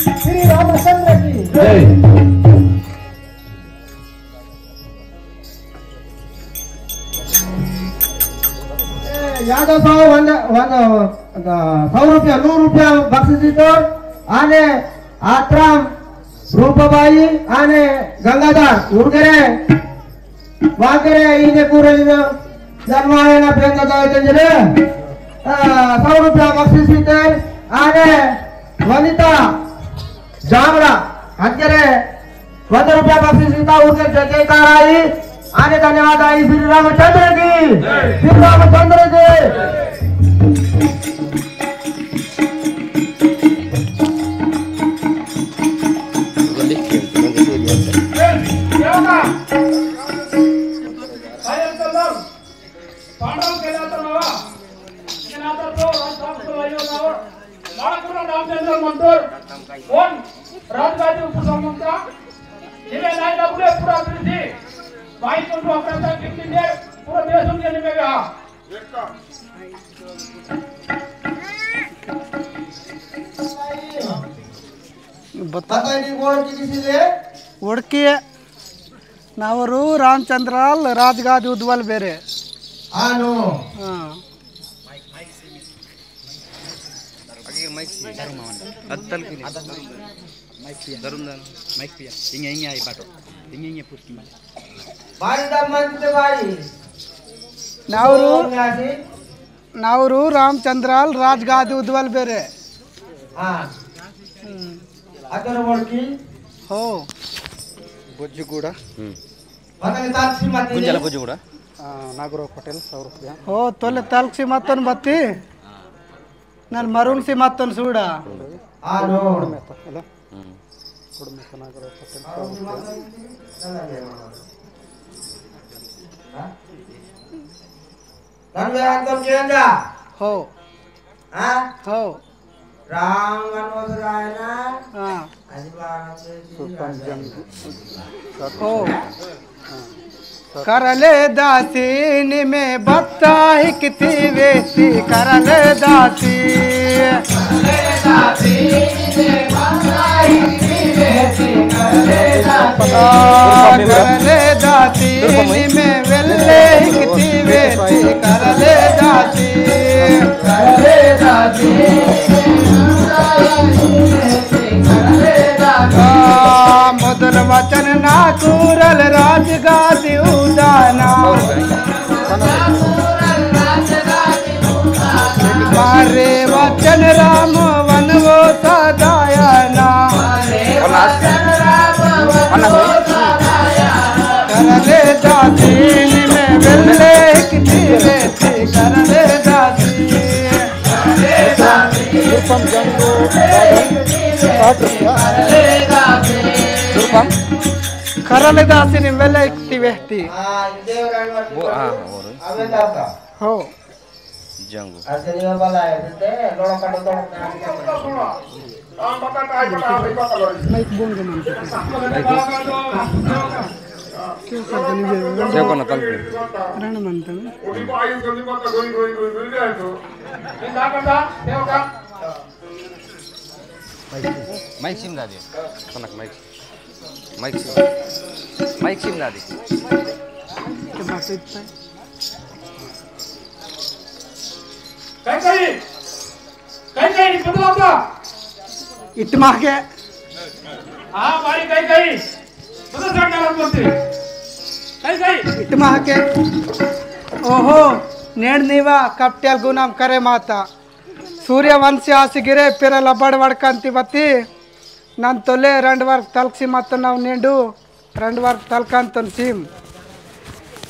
श्री रामचंद्र की जय। यादव साहेब 100 रुपया 100 रुपया बक्षीस आणि आत्राम रूपबाई आणि गंगाधर उर्गरे वागरे इने ಕೂರಲಿದ जन्मायना पेंदा त्यांजले 100 रुपया बक्षीस आणि वनिता जांगडा अंजरे 100 रुपया बक्षीस उर्गे जय जयकार आई आणि धन्यवाद आई श्री रामचंद्र की श्री रामचंद्र की राजगादी उपसंमंत्र निवे नाही डबले पुरा अभिवृद्धी बाई कोण आपल्याला किती दे पुरा देशून गेले वेगळा बताइए कौन किसी से ಒಡ್ಕಿ ನಾವರು ರಾಮಚಂದ್ರಾಲ್ ರಾಜಗಾದಿ ಉದ್ವಲ್ ಬೇರೆ आनो भाई दम मंत्र भाई ನಾವರು न्यासी ನಾವರು ರಾಮಚಂದ್ರಾಲ್ ರಾಜಗಾದಿ ಉದ್ವಲ್ ಬೇರೆ हाँ अगर बोलकी हो ಬೊಜ್ಜುಗೂಡ बताइए साथ सीमा ಗುಂಜಲ ಬೊಜ್ಜುಗೂಡ ನಾಗರಾವ್ ಪಟೇಲ್ 100 ರೂಪಾಯಿ हो तोले तालसी मातन बत्ती ನಾನು ಮರುಣ್ಸಿ ಮಾತನ್ ಸೂಡ आनो ಅಲ್ಲ ಕುಡುಮೆತ ನಾಗರಾವ್ ಪಟೇಲ್ नन्वे अंदर केंजा हो हाँ हो राम मनोज राय ना हां अजवान हो करले दासीन में बत्ता हिकती वेती करले दासी करले दासीन में बत्ता हिकती वेती करले में वेल्ले हिकती वेती करले दासी मधुर वचन ना कूरल राजगादी उदाना मारे वचन राम वन वो सदायना करले दासीन में वेल्ले किती वेती करले दासी करले दासीन वेल्ले किती वेती हाँ देवरान वो हाँ और अबे दादा हो जंगू अजनी में बाला है ते लोड़ा काटो तो हम बता काय बता भाई बता लो माइक बोल के मन क्यों कर देनी है क्या करना कल रण मनता है उडी को आयु जल्दी मत गोई गोई गोई गोई जाए तो ये ना करता देव का माइक सिम दादी कनक माइक सिम दादी के बात इतना काही बदला होता इतमा के हां बारी काही बदल सांगणार बोलते काही इतमा के ओहो नेड नीवा कप्ट्याल गुनाम करे माता सूर्यवंशी आसिगिरे पिरल बड़वड़कंती बत्ती नन तोले 2 वर्ग तलक्सी मत नाव नेंडू 2 वर्ग तलकंतन सीम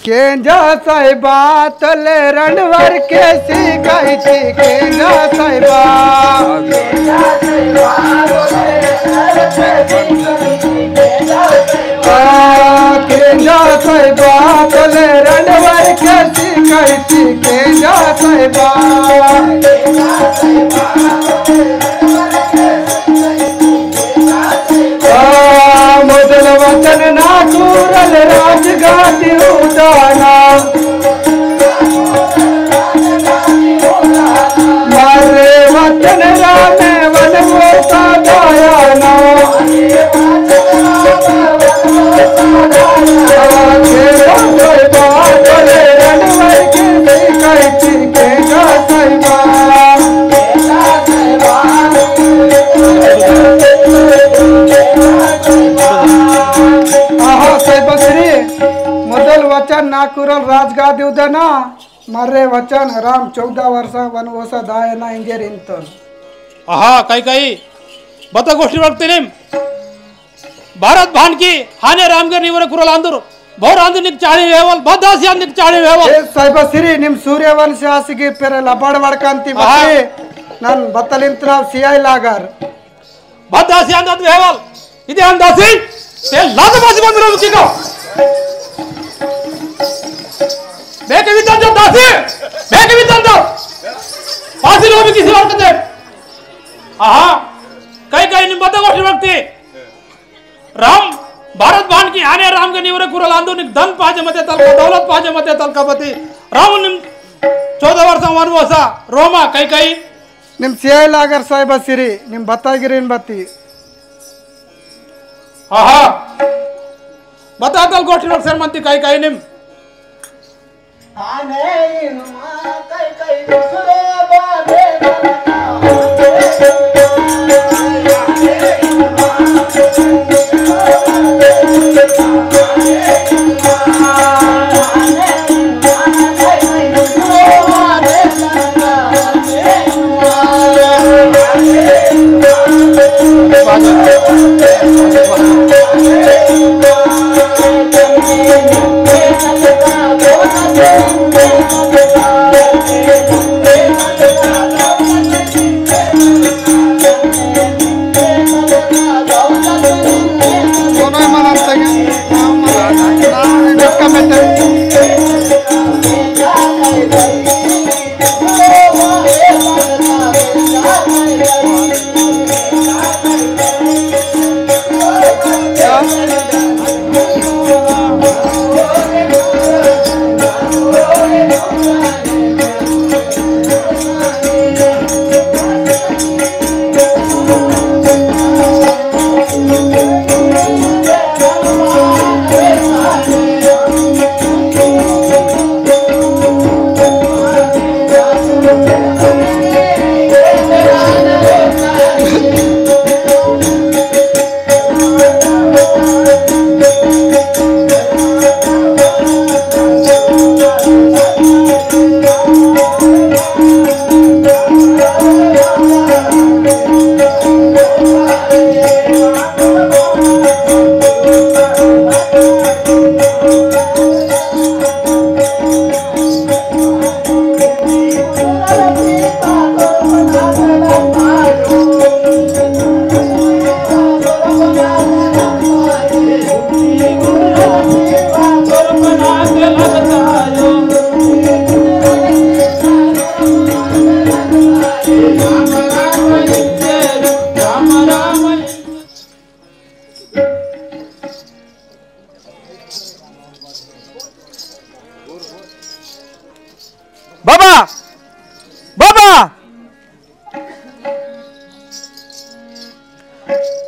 केंजा साहिबा तोले 2 वर्ग के सिखाई थी केंजा साहिबा केंजा साहिबा तोले 2 वर्ग के सिखाई थी केंजा साहिबा मुदल वचन ना कूरल राजगादी उदाना मारे वचन राम वन वो सदायना 14 ना मर्रे वचन राम 14 वर्ष वनवास दायना इंजेर इंतन आहा काही बता गोष्टी बघते भारत भानकी हाने रामगर निवर कुरल अंदर भोर अंदर चाळी वेवल बदास अंदर चाळी वेवल ए साहिब सिरी निम सूर्यवंश आसिगे पेरे लबाड वडकांती बत्ती नन बतलिंत्र सीआई लागर बदास अंदर वेवल इदे अंदासी ते लादबाजी बंदरो मुकिको बेके वितन जो दासी बेके वितन जो पासी लोग किसी और करते आहा काही निम बता गोष्टी बघते राम भारत भान की आने राम के निवरे कुरल आंदोलन धन पाजे मते तल दौलत पाजे मते तल कपति राम निम 14 वर्ष वनवासा रोमा काही निम सीआई लागर साहिब सिरी निम बतागिरिन बत्ती आहा बता तल गोष्टी लोग सरमंती काही निम आने इनमा काही दुसरे बाधे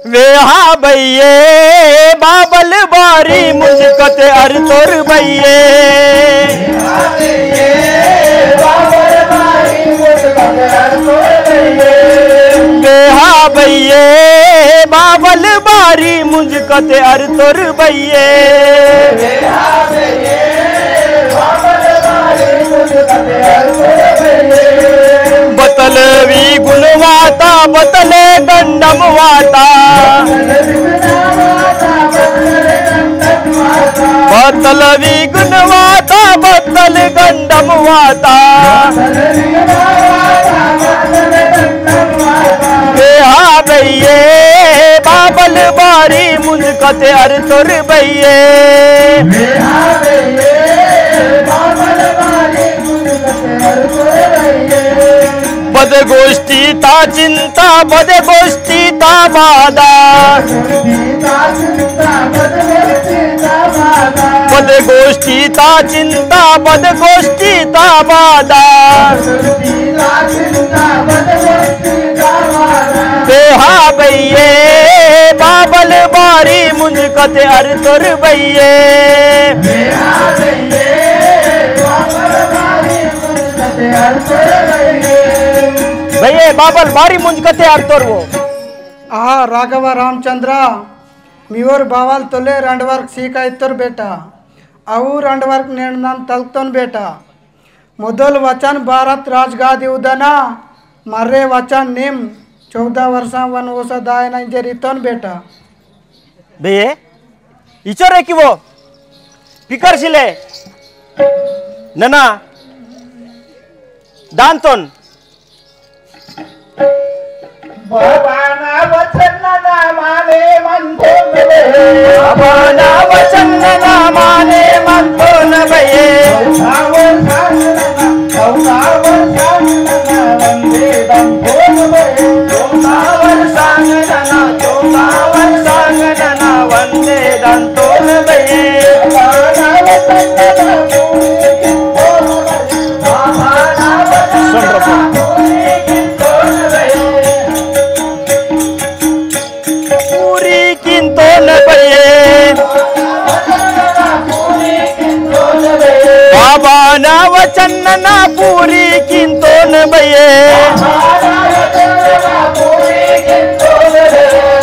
वेहा भैये बाबल बारी मुझकत अर तोर भैये वेहा भैये बाबल बारी मुझकत अर तोर भैये बतलवी गुणवाता बतले गंडम वाता बतलवी गुणवाता बतल गंडम वाता बेहा भैये बाबल बारी मुझकते अर तोर भैये बद गोष्टी ता चिंता बद गोष्टी ता बाधा बद गोष्टी ता चिंता बद गोष्टी ता बाधा बेहा भैये बाबल बारी मुझकते अर तोर भैये भैये बाबल बारी मुझकते अर तोर वो आहा राघव रामचंद्र मीवर बावाल तोले रंडवर्क सीका इतर बेटा अऊ रंडवर्क निर्णन तलतोन बेटा मोदल वचन भारत राजगादी उदना मर्रे वचन निम 14 वर्षा वनवास दायना जरितोन बेटा बे इचोरे की वो पिकर शिले नना दांतोन बाबाना वचन ना माने म्हणतो नवे बाबाना वचन ना माने म्हणतो नवे चौदावर सांगना वंदे दंतो नवे चौदावर सांगना वंदे दंतो नवे बाबाना वचन पूरी किंतो नवे बाबा ना वचन ना पूरी किंतो नवे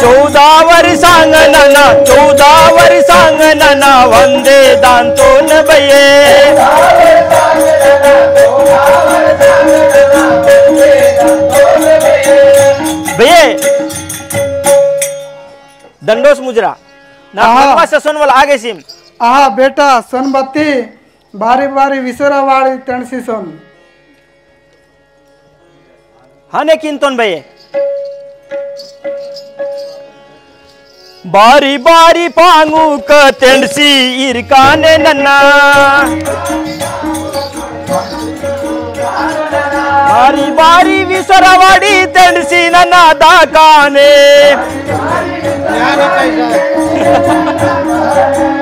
14 वर सांगना वंदे दांतो नवे भैया दंडोस मुजरा ना वनवास सोनवल आगे सिम आहा बेटा सोनबत्ती बारी बारी विसुरवाड़ी तणसी सोन हाने किंतोन भैया बारी बारी पांगू क तेंडसी इरकाने नन्ना बारी बारी विसरवाडी तेंडसी नन्ना दाकाने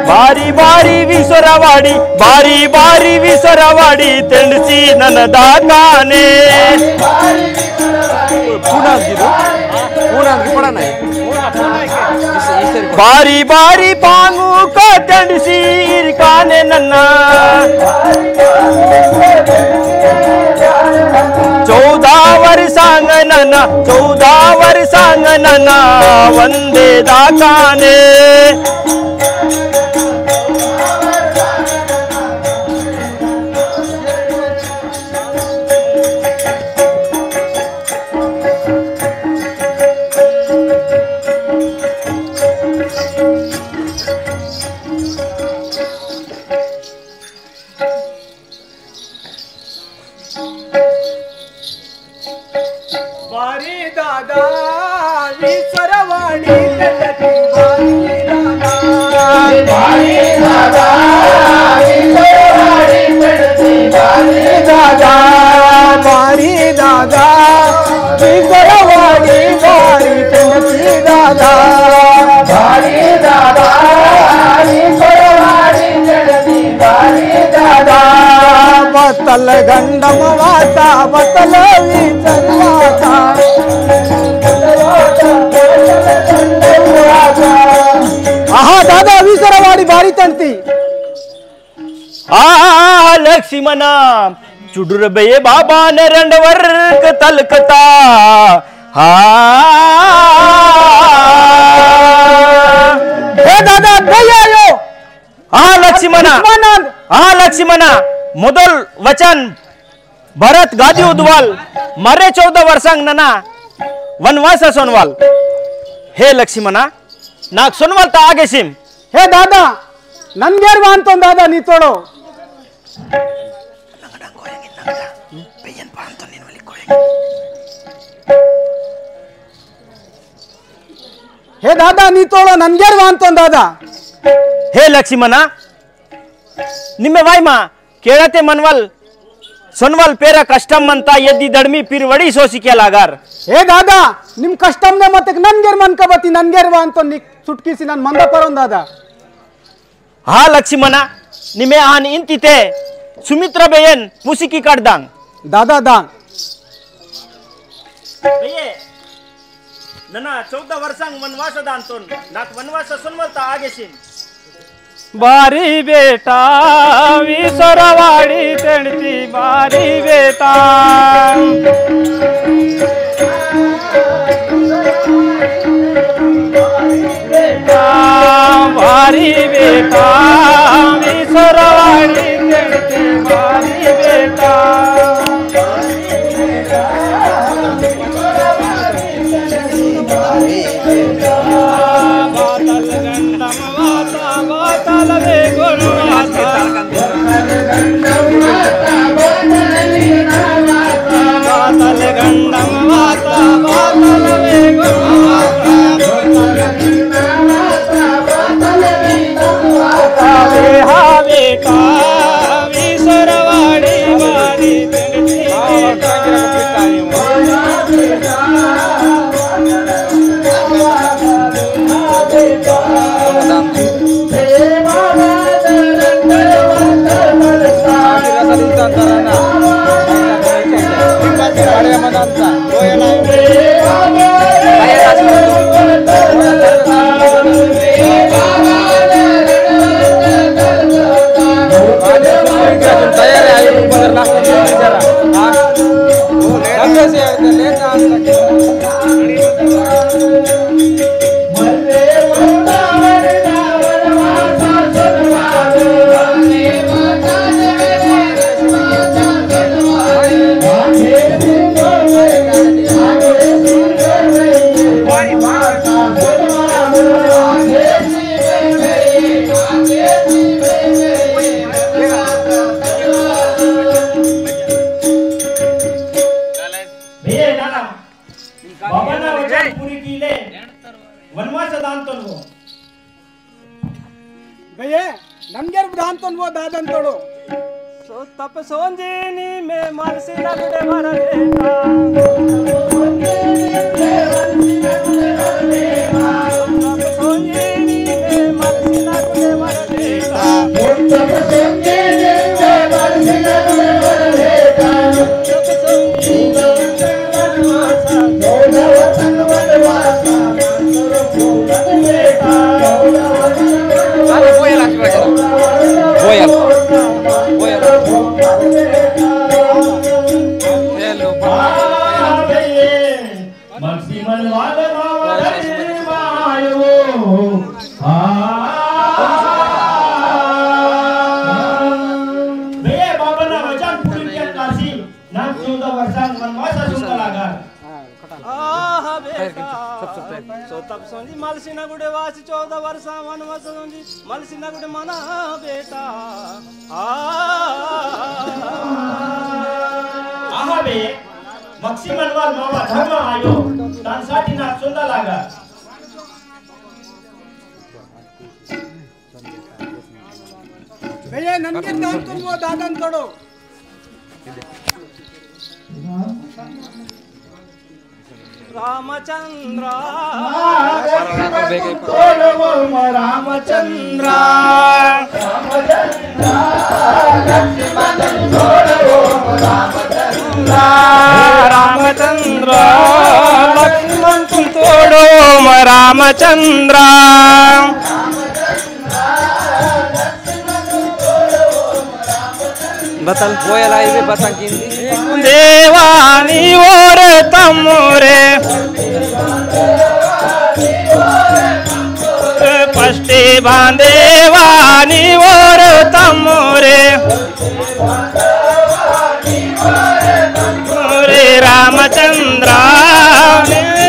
बारी बारी विसरवाडी तेंडसी नन्ना दाकाने बारी बारी पांगू का तंडसी इरकाने नन्ना 14 वर सांगना वंदे दाकाने बारी दादा विसरवाडी बारी दादा बारी दादा विसरवाडी बारी तणसी दादा बारी दादा विसरवाडी तणसी बारी दादा बतल गंडम वाता बतल विचरवाता आहा दादा विसरवाडी बारी तणती आ लक्ष्मणा चुडुर बये बाबा नरंडवर्क तलकता हा हे दादा दयायो लक्ष्मणा मोदल वचन भरत गादी उद्वाल मरे 14 वर्षांग नना वनवास सोनवाल हे लक्ष्मणा नाक सोनवाल ता आगे सिम हे दादा नन्गेर वांतो दादा नी तोड़ो हे दादा नी तोड़ो नन्गेर वांतो दादा हे लक्ष्मणा निम्मे वाइमा केळते मनवल सोनवल पेरा कष्टम मंता यदि दड़मी पिरवड़ी सोसी के लागार हे दादा निम कष्टम ने मत नन्गेर मन कबती नन्गेर वांतो नी चुटकी सी नन मंद परों दादा हा लक्ष्मणा निमे आन इंतिते सुमित्रा बेयन मुसिकी काटदांग दादा दांग बेये नना 14 वर्षांग वनवास दांतोन नाक वनवास सोनवलता आगे सिन बारी बेटा विसरवाडी तणती बारी बेटा बारी बेटा विसरवाडी तेणती मारी बेटा बातल गंडम वाता बातल वेगुण वाता बातल गंडम वाता बातल वेगुण वाता हा बेटा विसरवाडी वारी तेणती ನಮ್ಗೆ ದಾಂತನ್ವೋ ದಾದಂತೋಡು ತಪ್ಪ ಸೋಂಜೇನಿ ಮೇ ಮನಸ್ಸಿನ ಗುಡೆ ಬರಬೇಕ ಸೋಂಜೇನಿ ಮೇ ಮನಸ್ಸಿನ ಗುಡೆ ಬರಬೇಕ सोंजी मलसिना गुडे वासी 14 वर्ष वनवास सोंजी मलसिना गुडे मना बेटा आहा बे मक्षी मनवाल मावा धर्म आयो तांसाठी ना सोंदा लागा भैया ननगे दांतन्वो दाದಂತೋಡು रामचंद्र रामचंद्र रामचंद्र लक्ष्मण तुम तोड़ो रामचंद्र बतल बोयला इवे बतंगी देवानी और तमुरे पष्टे बांदेवानी और तमुरे रामचंद्र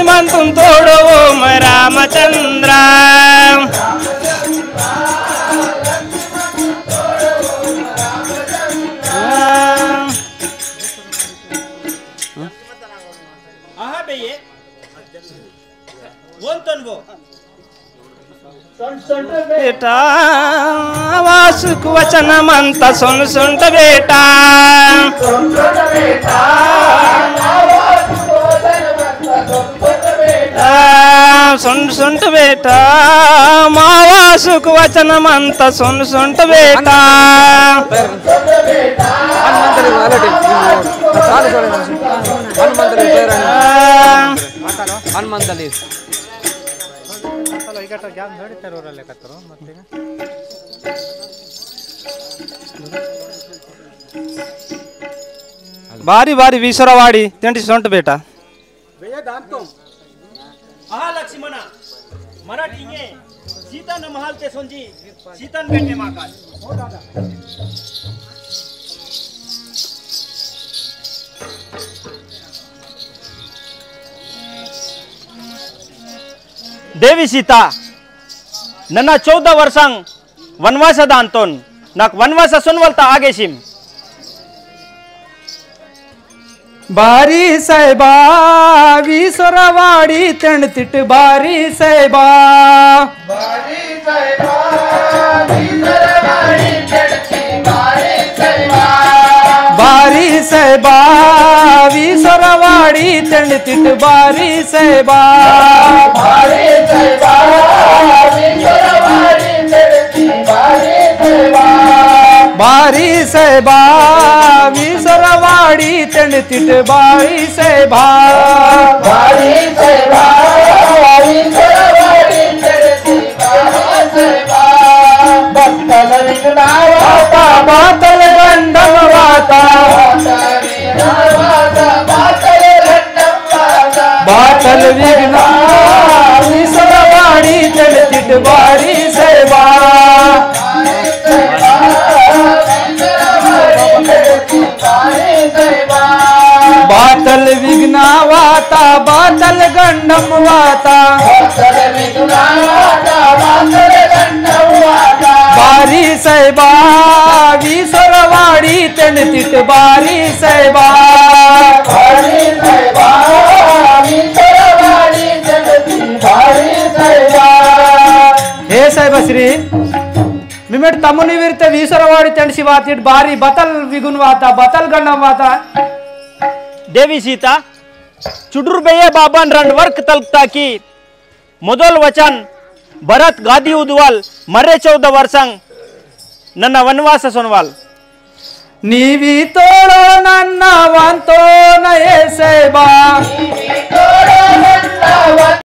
मन तुम तोड़ो रामचंद्र बेटा वासुक वचन मंत सुन सुनत बेटा सुन सुनत बेटा मावा सुख वचन मंत सुन सुनत बेटा ಹನುಮಂತಲಿ बारी बारी विसरवाडी त्यांची सोंट बेटा आहा लक्ष्मणा मराठी सीता न महाल ते सोंजी सीतन बेटे माकाल देवी सीता ನನ್ನ 14 ವರ್ಷಂಗ್ ವನವಾಸದ ಅಂತೋನ್ ನಾಕ್ ವನವಾಸ ಸುನ್ವಲ್ತ ಆಗೇಶಿಮ್ ಬಾರಿ ಸಾಹೇಬಾ ವಿಸರವಾಡಿ ತೆಣ್ತಿಟ್ ಬಾರಿ ಸಾಹೇಬಾ ಬಾರಿ ಸಾಹೇಬಾ ವಿಸರವಾಡಿ ತೆಣ್ತಿ ಬಾರಿ ಸಾಹೇಬಾ ಬಾರಿ ಸಾಹೇಬಾ ವಿಸರವಾಡಿ ತೆಣ್ತಿಟ್ ಬಾರಿ ಸಾಹೇಬಾ ಬಾರಿ ಸಾಹೇಬಾ ವಿಸರವಾಡಿ ತೆಣ್ತಿ ಬಾರಿ ಸಾಹೇಬಾ ಬಾರಿ ಸಾಹೇಬಾ ವಿಸರವಾಡಿ ತೆಣ್ತಿಟ್ ಬಾರಿ ಸಾಹೇಬಾ ಬಾರಿ ಸಾಹೇಬಾ ವಿಸರವಾಡಿ ತೆಣ್ತಿ ಬಾರಿ ಸಾಹೇಬಾ ಭಕ್ತನ ವಿಘ್ನವಾತ ಬಾತಲ ಗಂಡಮವಾತ ಬಾತಲ್ ವಿಘ್ನ ವಿಸರವಾಡಿ ತೆಣ್ತಿಟ್ ಬಾರಿ ಸಾಹೇಬಾ ಬಾತಲ್ ವಿಘ್ನವಾತ ಬಾತಲ್ ಗಂಡಮವಾತ ಬಾರಿ ಸಾಹೇಬಾ ವಿಸರವಾಡಿ ತೆಣ್ತಿಟ್ ಬಾರಿ ಸಾಹೇಬಾ हे साहेब श्री मिमेट तमुनी विरते विसरवाडी तेणसी वातीट बारी बतल विगुन वाता बतल गंडम वाता देवी सीता चुडुर्बेये बाबान रंड वर्क तलकता की ಮೊದಲ್ ವಚನ್ ಭರತ್ ಗಾದಿ ಉದ್ವಾಲ್ ಮರ್ರೆ 14 ವರ್ಷಂಗ್ ನನ್ನ ವನವಾಸ ಸೊನ್ವಾಲ್ ನೀವಿ ತೋಳೋ ನನ್ನ ವಂತೋ ನಯೇ ಸಾಹೇಬಾ